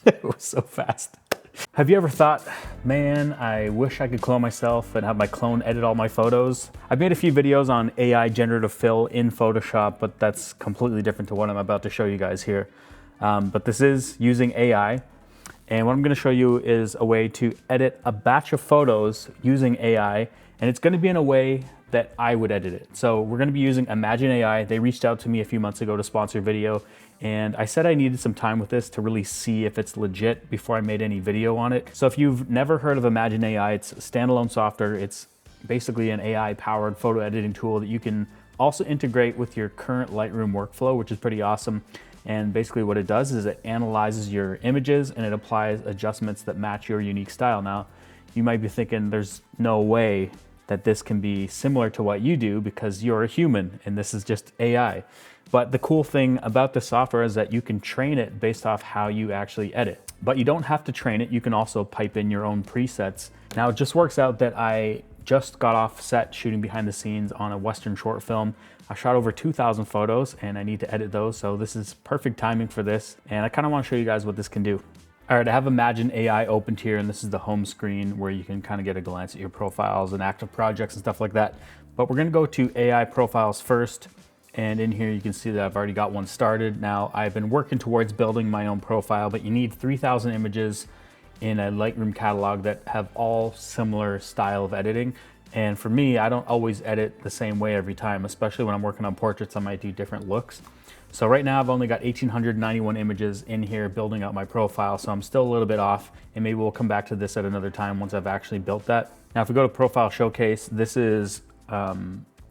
It was so fast. Have you ever thought, man, I wish I could clone myself and have my clone edit all my photos? I've made a few videos on AI generative fill in Photoshop, but that's completely different to what I'm about to show you guys here. But this is using AI. And what I'm gonna show you is a way to edit a batch of photos using AI, and it's gonna be in a way that I would edit it. So we're gonna be using Imagen AI. They reached out to me a few months ago to sponsor a video, and I said I needed some time with this to really see if it's legit before I made any video on it. So if you've never heard of Imagen AI, it's standalone software. It's basically an AI-powered photo editing tool that you can also integrate with your current Lightroom workflow, which is pretty awesome. And basically what it does is it analyzes your images and it applies adjustments that match your unique style. Now, you might be thinking there's no way that this can be similar to what you do because you're a human and this is just AI. But the cool thing about the software is that you can train it based off how you actually edit. But you don't have to train it. You can also pipe in your own presets. Now, it just works out that I just got off set shooting behind the scenes on a Western short film. I shot over 2,000 photos and I need to edit those. So this is perfect timing for this. And I kind of want to show you guys what this can do. All right, I have Imagen AI opened here, and this is the home screen where you can kind of get a glance at your profiles and active projects and stuff like that. But we're gonna go to AI profiles first. And in here, you can see that I've already got one started. Now, I've been working towards building my own profile, but you need 3,000 images in a Lightroom catalog that have all similar style of editing. And for me, I don't always edit the same way every time, especially when I'm working on portraits, I might do different looks. So right now I've only got 1,891 images in here building out my profile, so I'm still a little bit off, and maybe we'll come back to this at another time once I've actually built that. Now, if we go to Profile Showcase, this is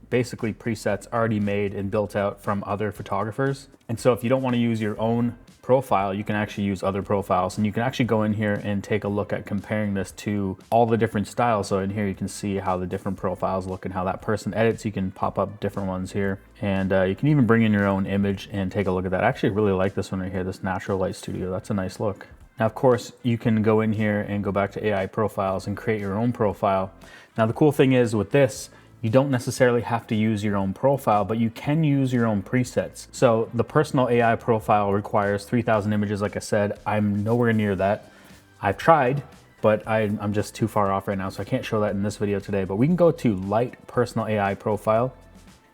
basically presets already made and built out from other photographers. And so if you don't want to use your own profile, you can actually use other profiles, and you can actually go in here and take a look at comparing this to all the different styles. So in here you can see how the different profiles look and how that person edits. You can pop up different ones here, and you can even bring in your own image and take a look at that. I actually really like this one right here, this Natural Light Studio. That's a nice look. Now, of course, you can go in here and go back to AI profiles and create your own profile. Now, the cool thing is with this, you don't necessarily have to use your own profile, but you can use your own presets. So the personal AI profile requires 3,000 images, like I said. I'm nowhere near that. I've tried, but I'm just too far off right now, so I can't show that in this video today. But we can go to Light Personal AI Profile,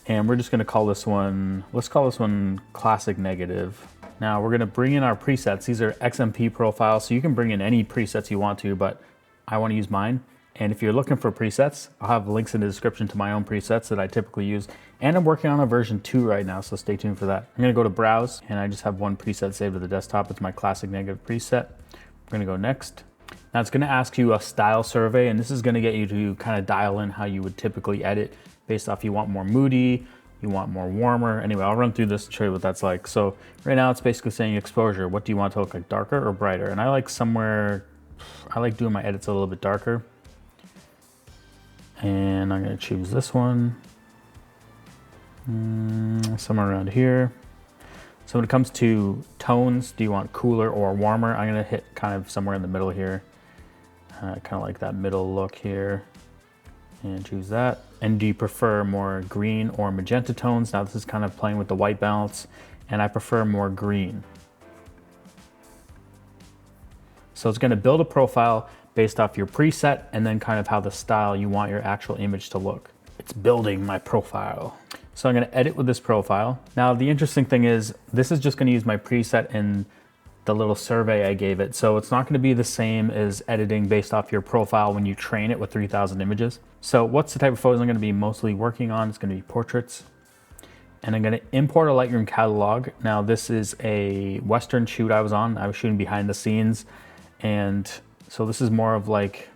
and we're just gonna call this one, let's call this one Classic Negative. Now we're gonna bring in our presets. These are XMP profiles, so you can bring in any presets you want to, but I wanna use mine. And if you're looking for presets, I'll have links in the description to my own presets that I typically use. And I'm working on a version 2 right now, so stay tuned for that. I'm gonna go to Browse, and I just have one preset saved to the desktop. It's my Classic Negative preset. We're gonna go Next. Now it's gonna ask you a style survey, and this is gonna get you to kind of dial in how you would typically edit based off you want more moody, you want more warmer. Anyway, I'll run through this and show you what that's like. So right now it's basically saying exposure. What do you want to look like, darker or brighter? And I like doing my edits a little bit darker. And I'm gonna choose this one, somewhere around here. So when it comes to tones, do you want cooler or warmer? I'm gonna hit kind of somewhere in the middle here. Kind of like that middle look here, and choose that. And do you prefer more green or magenta tones? Now this is kind of playing with the white balance, and I prefer more green. So it's gonna build a profile based off your preset and then kind of how the style you want your actual image to look. It's building my profile. So I'm gonna edit with this profile. Now the interesting thing is this is just gonna use my preset and the little survey I gave it. So it's not gonna be the same as editing based off your profile when you train it with 3,000 images. So what's the type of photos I'm gonna be mostly working on? It's gonna be portraits. And I'm gonna import a Lightroom catalog. Now this is a Western shoot I was on. I was shooting behind the scenes, and so this is more of like,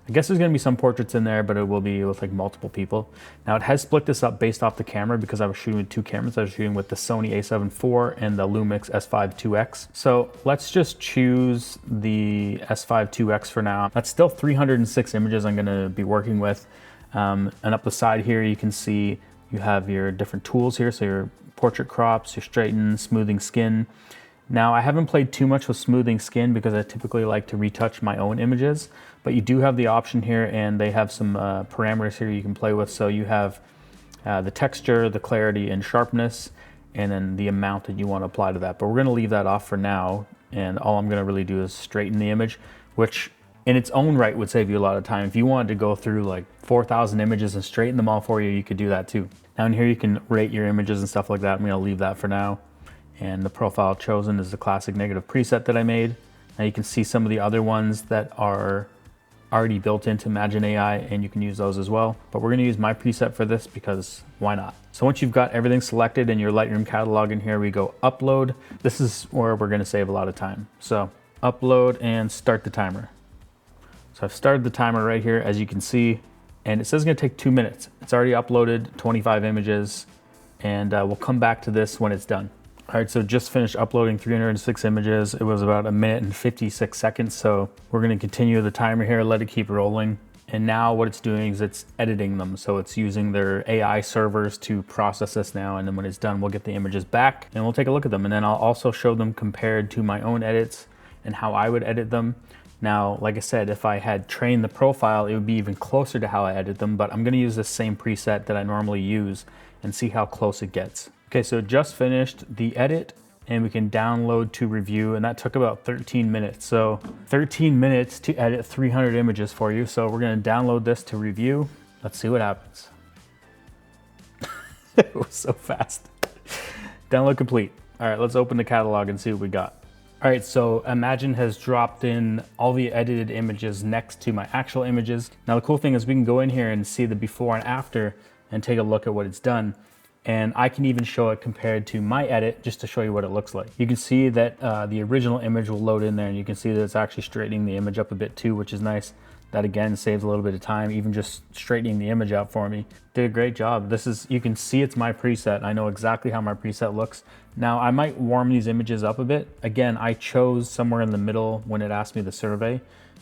I guess there's gonna be some portraits in there, but it will be with like multiple people. Now it has split this up based off the camera because I was shooting with two cameras. I was shooting with the Sony a7 IV and the Lumix S5 2X. So let's just choose the S5 2X for now. That's still 306 images I'm gonna be working with. And up the side here, you can see you have your different tools here. So your portrait crops, your straighten, smoothing skin. Now, I haven't played too much with smoothing skin because I typically like to retouch my own images, but you do have the option here, and they have some parameters here you can play with. So you have the texture, the clarity and sharpness, and then the amount that you want to apply to that. But we're going to leave that off for now and all I'm gonna really do is straighten the image, which in its own right would save you a lot of time. If you wanted to go through like 4,000 images and straighten them all for you, you could do that too. Now in here you can rate your images and stuff like that. I'm gonna leave that for now. And the profile chosen is the classic negative preset that I made. Now you can see some of the other ones that are already built into Imagen AI, and you can use those as well. But we're gonna use my preset for this because why not? So once you've got everything selected in your Lightroom catalog, in here we go upload. This is where we're gonna save a lot of time. So upload and start the timer. So I've started the timer right here, as you can see, and it says it's gonna take 2 minutes. It's already uploaded 25 images, and we'll come back to this when it's done. All right, so just finished uploading 306 images. It was about 1 minute and 56 seconds. So we're gonna continue the timer here, let it keep rolling. And now what it's doing is it's editing them. So it's using their AI servers to process this now. And then when it's done, we'll get the images back and we'll take a look at them. And then I'll also show them compared to my own edits and how I would edit them. Now, like I said, if I had trained the profile, it would be even closer to how I edit them, but I'm gonna use the same preset that I normally use and see how close it gets. Okay, so just finished the edit and we can download to review, and that took about 13 minutes. So 13 minutes to edit 300 images for you. So we're gonna download this to review. Let's see what happens. It was so fast. Download complete. All right, let's open the catalog and see what we got. All right, so Imagen has dropped in all the edited images next to my actual images. Now the cool thing is we can go in here and see the before and after and take a look at what it's done. And I can even show it compared to my edit just to show you what it looks like. You can see that the original image will load in there, and you can see that it's actually straightening the image up a bit too, which is nice. That again saves a little bit of time, even just straightening the image out for me. Did a great job. This is, you can see it's my preset. I know exactly how my preset looks. Now I might warm these images up a bit. Again, I chose somewhere in the middle when it asked me the survey,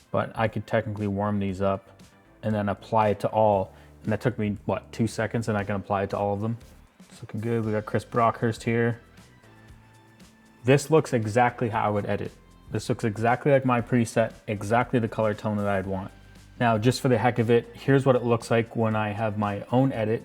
but I could technically warm these up and then apply it to all. And that took me, what, 2 seconds, and I can apply it to all of them. It's looking good. We got Chris Brockhurst here. This looks exactly how I would edit. This looks exactly like my preset, exactly the color tone that I'd want. Now, just for the heck of it, here's what it looks like when I have my own edit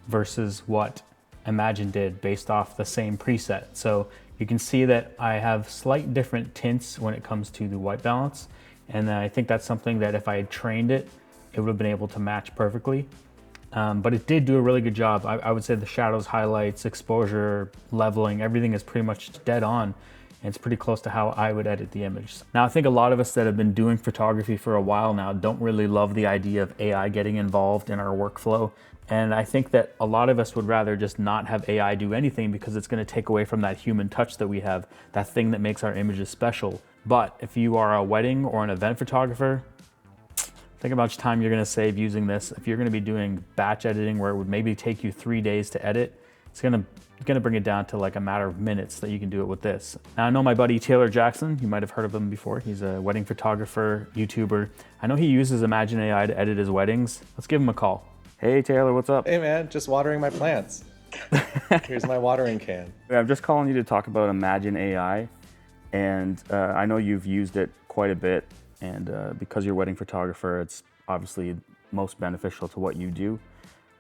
versus what Imagen did based off the same preset. So you can see that I have slight different tints when it comes to the white balance. And I think that's something that if I had trained it, it would have been able to match perfectly. But it did do a really good job. I would say the shadows, highlights, exposure, leveling, everything is pretty much dead on. And it's pretty close to how I would edit the image. Now, I think a lot of us that have been doing photography for a while now don't really love the idea of AI getting involved in our workflow. And I think that a lot of us would rather just not have AI do anything because it's gonna take away from that human touch that we have, that thing that makes our images special. But if you are a wedding or an event photographer, think about how much time you're gonna save using this. If you're gonna be doing batch editing where it would maybe take you 3 days to edit, it's gonna bring it down to like a matter of minutes that you can do it with this. Now I know my buddy Taylor Jackson, you might have heard of him before. He's a wedding photographer, YouTuber. I know he uses Imagen AI to edit his weddings. Let's give him a call. Hey Taylor, what's up? Hey man, just watering my plants. Here's my watering can. I'm just calling you to talk about Imagen AI, and I know you've used it quite a bit, and because you're a wedding photographer, it's obviously most beneficial to what you do.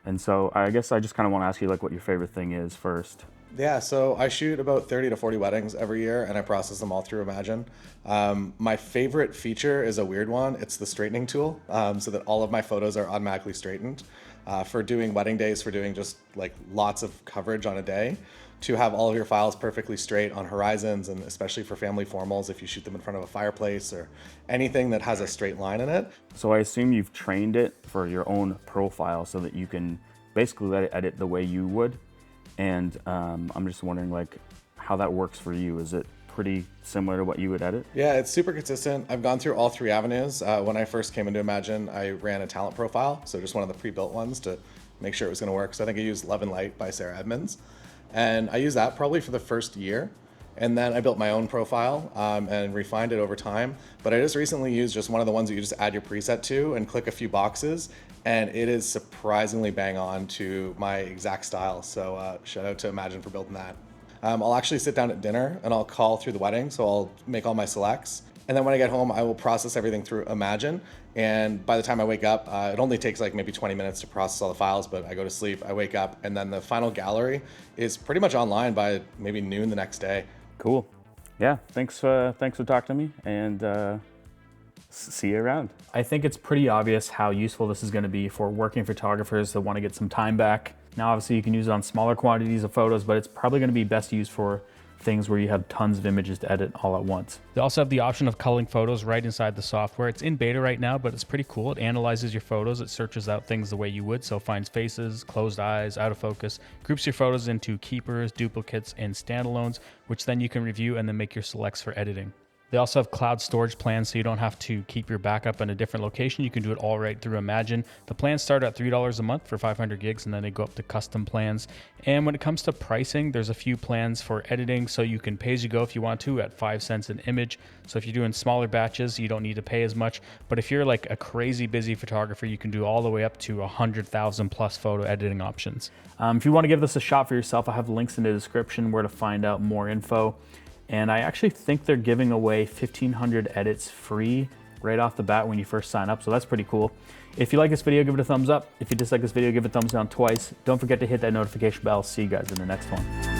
And so I guess I just kind of want to ask you like what your favorite thing is first. Yeah, so I shoot about 30 to 40 weddings every year, and I process them all through Imagen. My favorite feature is a weird one. It's the straightening tool, so that all of my photos are automatically straightened. For doing wedding days, for doing just like lots of coverage on a day, to have all of your files perfectly straight on horizons, and especially for family formals, if you shoot them in front of a fireplace or anything that has a straight line in it. So I assume you've trained it for your own profile so that you can basically let it edit the way you would. And I'm just wondering like how that works for you. Is it pretty similar to what you would edit? Yeah, it's super consistent. I've gone through all 3 avenues. When I first came into Imagen, I ran a talent profile, so just one of the pre-built ones to make sure it was gonna work. So I think I used Love and Light by Sarah Edmonds. And I used that probably for the first year. And then I built my own profile and refined it over time. But I just recently used just one of the ones that you just add your preset to and click a few boxes. And it is surprisingly bang on to my exact style. So shout out to Imagen for building that. I'll actually sit down at dinner and I'll call through the wedding. So I'll make all my selects. And then when I get home, I will process everything through Imagen. And by the time I wake up, it only takes like maybe 20 minutes to process all the files, but I go to sleep, I wake up, and then the final gallery is pretty much online by maybe noon the next day. Cool. Yeah, thanks for talking to me, and see you around. I think it's pretty obvious how useful this is going to be for working photographers that want to get some time back. Now, obviously, you can use it on smaller quantities of photos, but it's probably going to be best used for things where you have tons of images to edit all at once. They also have the option of culling photos right inside the software. It's in beta right now, but it's pretty cool. It analyzes your photos. It searches out things the way you would. So it finds faces, closed eyes, out of focus, groups your photos into keepers, duplicates, and standalones, which then you can review and then make your selects for editing. They also have cloud storage plans, so you don't have to keep your backup in a different location. You can do it all right through Imagen. The plans start at $3 a month for 500 gigs, and then they go up to custom plans. And when it comes to pricing, there's a few plans for editing, so you can pay as you go if you want to at 5 cents an image. So if you're doing smaller batches, you don't need to pay as much. But if you're like a crazy busy photographer, you can do all the way up to 100,000 plus photo editing options. If you want to give this a shot for yourself, I have links in the description where to find out more info. And I actually think they're giving away 1,500 edits free right off the bat when you first sign up, so that's pretty cool. If you like this video, give it a thumbs up. If you dislike this video, give it a thumbs down twice. Don't forget to hit that notification bell. See you guys in the next one.